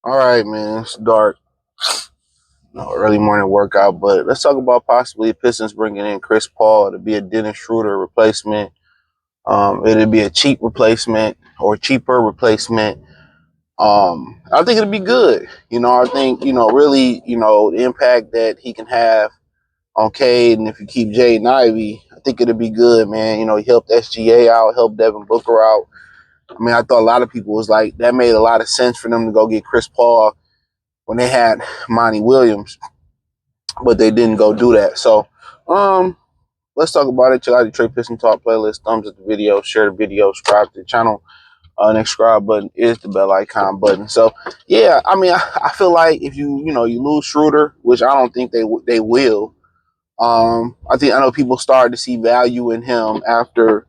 All right, man. It's dark. No, early morning workout, but let's talk about possibly Pistons bringing in Chris Paul to be a Dennis Schroeder replacement. It'd be a cheap replacement or cheaper replacement. I think it'd be good. I think really the impact that he can have on Cade, and if you keep Jaden Ivey, I think it'd be good, man. He helped SGA out, helped Devin Booker out. I mean, I thought a lot of people was like that made a lot of sense for them to go get Chris Paul when they had Monty Williams, but they didn't go do that. So, let's talk about it. Check out the Trey Piston Talk playlist. Thumbs up the video, share the video, subscribe to the channel. Next subscribe button is the bell icon button. So, yeah, I mean, I feel like if you lose Schroeder, which I don't think they will. I know people started to see value in him after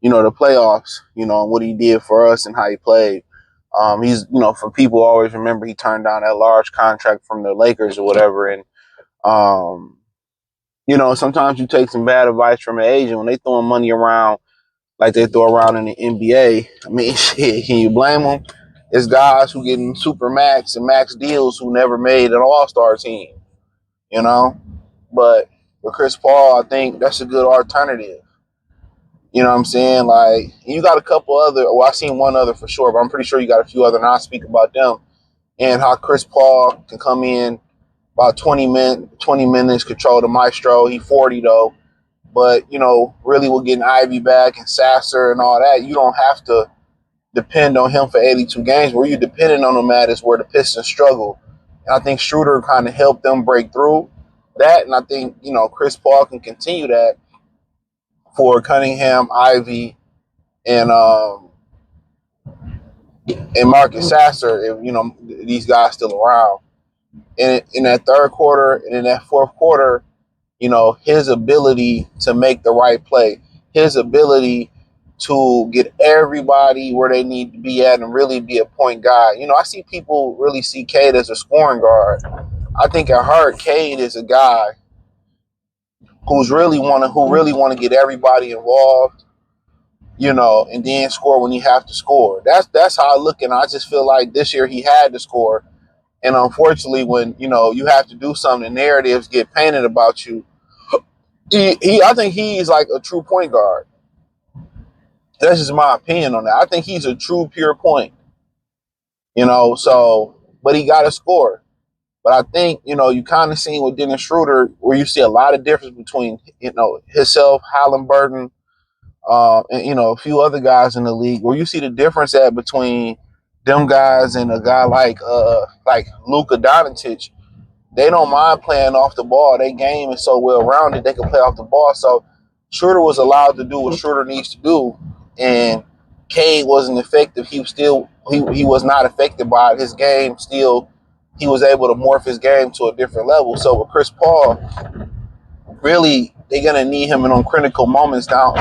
the playoffs. And what he did for us and how he played. He's for people who always remember he turned down that large contract from the Lakers or whatever, and um, sometimes you take some bad advice from an agent when they throwing money around like they throw around in the NBA. I mean, shit, can you blame them? It's guys who getting super max and max deals who never made an All-Star team, you know. But with Chris Paul, I think that's a good alternative. You know what I'm saying? Like, you got a couple other. Well, I seen one other for sure, but I'm pretty sure you got a few other. And I'll speak about them and how Chris Paul can come in about 20 minutes, control the maestro. He 40 though. But, really we're getting Ivy back and Sasser and all that. You don't have to depend on him for 82 games. Where you're depending on him at is where the Pistons struggle. And I think Schroeder kind of helped them break through that. And I think, Chris Paul can continue that for Cunningham, Ivy, and Marcus Sasser if, these guys still around. And in that third quarter and in that fourth quarter, his ability to make the right play, his ability to get everybody where they need to be at and really be a point guy. I see people really see Cade as a scoring guard. I think at heart, Cade is a guy who really want to get everybody involved, and then score when you have to score. That's how I look, and I just feel like this year he had to score. And unfortunately, when you have to do something, the narratives get painted about you. I think he's like a true point guard. That's just my opinion on that. I think he's a true pure point. But he got to score. But I think, you kind of seen with Dennis Schroeder where you see a lot of difference between, himself, Halliburton, and, a few other guys in the league where you see the difference between them guys and a guy like Luka Doncic. They don't mind playing off the ball. Their game is so well rounded they can play off the ball. So Schroeder was allowed to do what Schroeder needs to do, and Cade wasn't effective. He was not affected by it. His game still, he was able to morph his game to a different level. So with Chris Paul, really they're gonna need him in them critical moments down.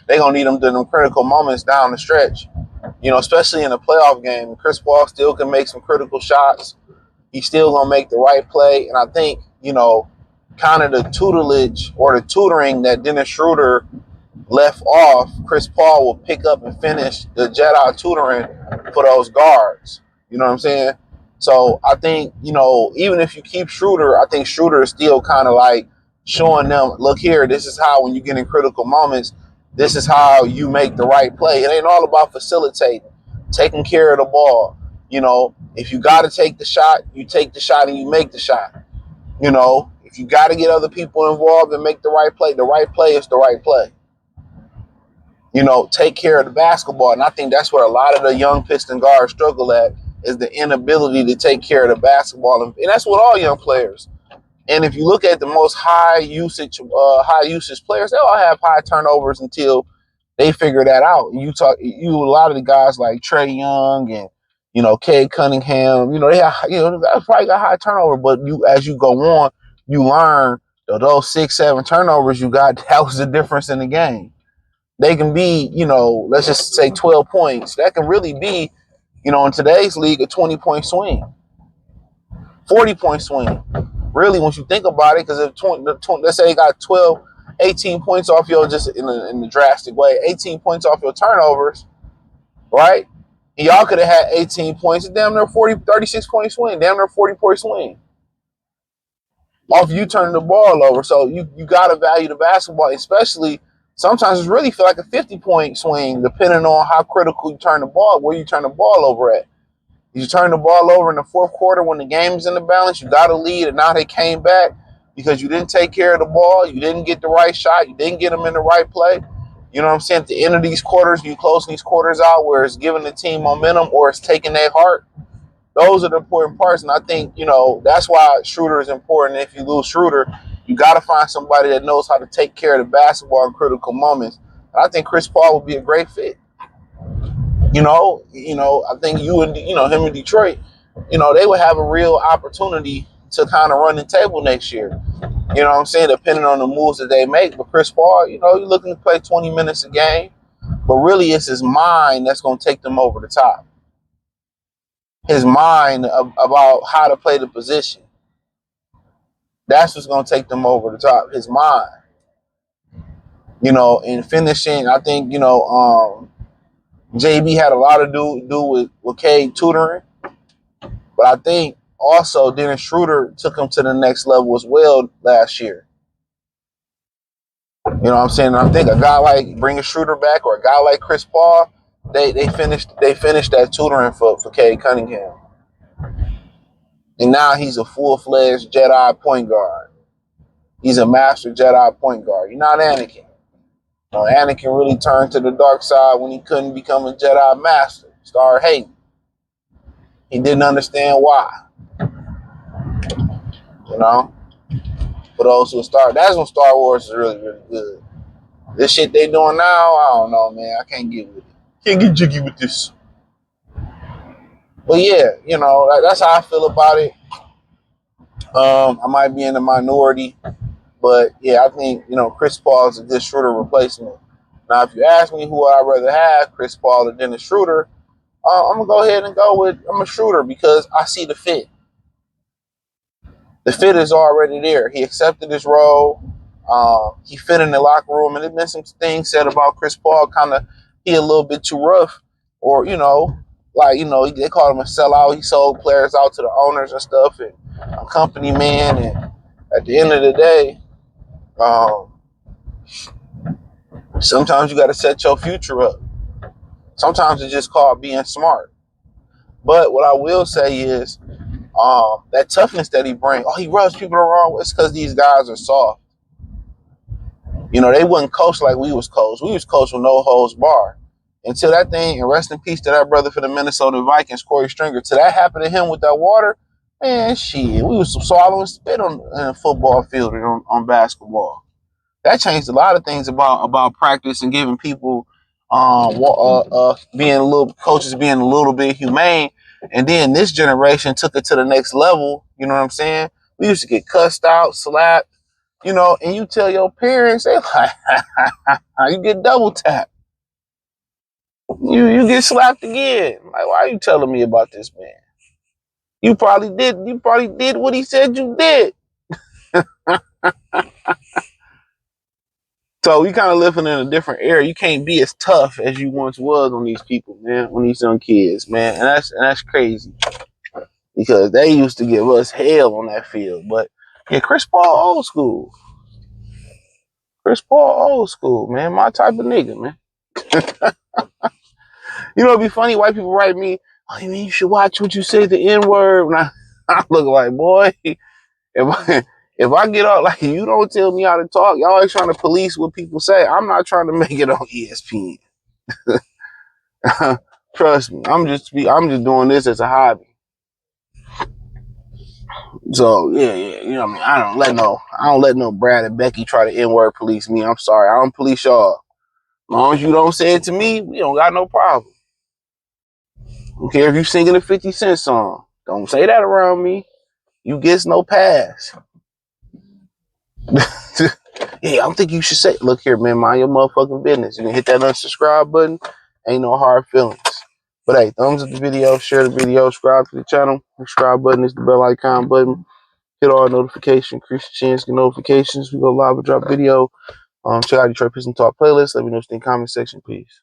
They're gonna need him in them critical moments down the stretch. Especially in a playoff game. Chris Paul still can make some critical shots. He's still going to make the right play. And I think, kind of the tutelage or the tutoring that Dennis Schroeder left off, Chris Paul will pick up and finish the Jedi tutoring for those guards. You know what I'm saying? So I think, even if you keep Schroeder, I think Schroeder is still kind of like showing them, look here, this is how when you get in critical moments, this is how you make the right play. It ain't all about facilitating, taking care of the ball. If you got to take the shot, you take the shot and you make the shot. If you got to get other people involved and make the right play is the right play. Take care of the basketball. And I think that's where a lot of the young Piston guards struggle at is the inability to take care of the basketball. And that's with all young players. And if you look at the most high usage players, they all have high turnovers until they figure that out. A lot of the guys like Trey Young and Cade Cunningham, they have, probably got high turnover, but as you go on, you learn that those 6-7 turnovers you got, that was the difference in the game. They can be, let's just say 12 points. That can really be, in today's league, a 20-point swing, 40-point swing. Really, once you think about it, because let's say they got 18 points off your, just in a drastic way, 18 points off your turnovers, right? And y'all could have had 18 points. Damn near 36-point swing. Damn near 40-point swing. Off you turning the ball over. So you got to value the basketball, especially sometimes it really feel like a 50-point swing, depending on how critical you turn the ball, where you turn the ball over at. You turn the ball over in the fourth quarter when the game's in the balance, you got a lead, and now they came back because you didn't take care of the ball, you didn't get the right shot, you didn't get them in the right play. You know what I'm saying? At the end of these quarters, you close these quarters out where it's giving the team momentum or it's taking their heart. Those are the important parts, and I think, that's why Schroeder is important. If you lose Schroeder, you got to find somebody that knows how to take care of the basketball in critical moments. And I think Chris Paul would be a great fit. I think you and him in Detroit, they would have a real opportunity to kind of run the table next year. You know what I'm saying? Depending on the moves that they make. But Chris Paul, you're looking to play 20 minutes a game, but really it's his mind that's going to take them over the top. His mind about how to play the position. That's what's going to take them over the top. His mind. In finishing, I think, JB had a lot to do with Cade tutoring. But I think also Dennis Schroeder took him to the next level as well last year. You know what I'm saying? And I think a guy like bringing Schroeder back or a guy like Chris Paul, they finished that tutoring for Cade Cunningham. And now he's a full-fledged Jedi point guard. He's a master Jedi point guard. You're not Anakin. Anakin really turned to the dark side when he couldn't become a Jedi master. Started hating. He didn't understand why. For those who that's when Star Wars is really, really good. This shit they doing now, I don't know, man. I can't get with it. Can't get jiggy with this. But yeah, that's how I feel about it. I might be in the minority, but yeah, I think Chris Paul is a good Schroeder replacement. Now, if you ask me who I'd rather have, Chris Paul or Dennis Schroeder, I'm gonna go ahead and go with a Schroeder because I see the fit. The fit is already there. He accepted his role. He fit in the locker room, and there's been some things said about Chris Paul. He a little bit too rough, or they call him a sellout. He sold players out to the owners and stuff, and a company man. And at the end of the day, sometimes you got to set your future up. Sometimes it's just called being smart. But what I will say is that toughness that he brings. Oh, he rubs people the wrong way. It's because these guys are soft. They wasn't coached like we was coached. We was coached with no holds barred. Until that thing, and rest in peace to that brother for the Minnesota Vikings, Corey Stringer. Till that happened to him with that water, man, shit, we was swallowing spit on a football field and on basketball. That changed a lot of things about practice and giving people, coaches being a little bit humane. And then this generation took it to the next level. You know what I'm saying? We used to get cussed out, slapped, and you tell your parents, they like, you get double tapped. You get slapped again. Like, why are you telling me about this, man? You probably did what he said you did. So we kind of living in a different era. You can't be as tough as you once was on these people, man, on these young kids, man. And that's crazy. Because they used to give us hell on that field. But yeah, Chris Paul old school. Chris Paul old school, man. My type of nigga, man. It'd be funny, white people write me, oh, man, you should watch what you say the N-word. And I look like, boy, if I get out, like, you don't tell me how to talk, y'all always trying to police what people say. I'm not trying to make it on ESPN. Trust me, I'm just doing this as a hobby. So yeah, what I mean. I don't let no Brad and Becky try to N-word police me. I'm sorry, I don't police y'all. As long as you don't say it to me, we don't got no problem. I don't care if you singing a 50 Cent song. Don't say that around me. You gets no pass. Yeah, I don't think you should say, look here, man, mind your motherfucking business. You can hit that unsubscribe button. Ain't no hard feelings. But hey, thumbs up the video, share the video, subscribe to the channel. Subscribe button is the bell icon button. Hit all notifications, increase your chance to get notifications. We go live and drop video. Check out Detroit Pistons Talk playlist. Let me know what you think in the comment section, please.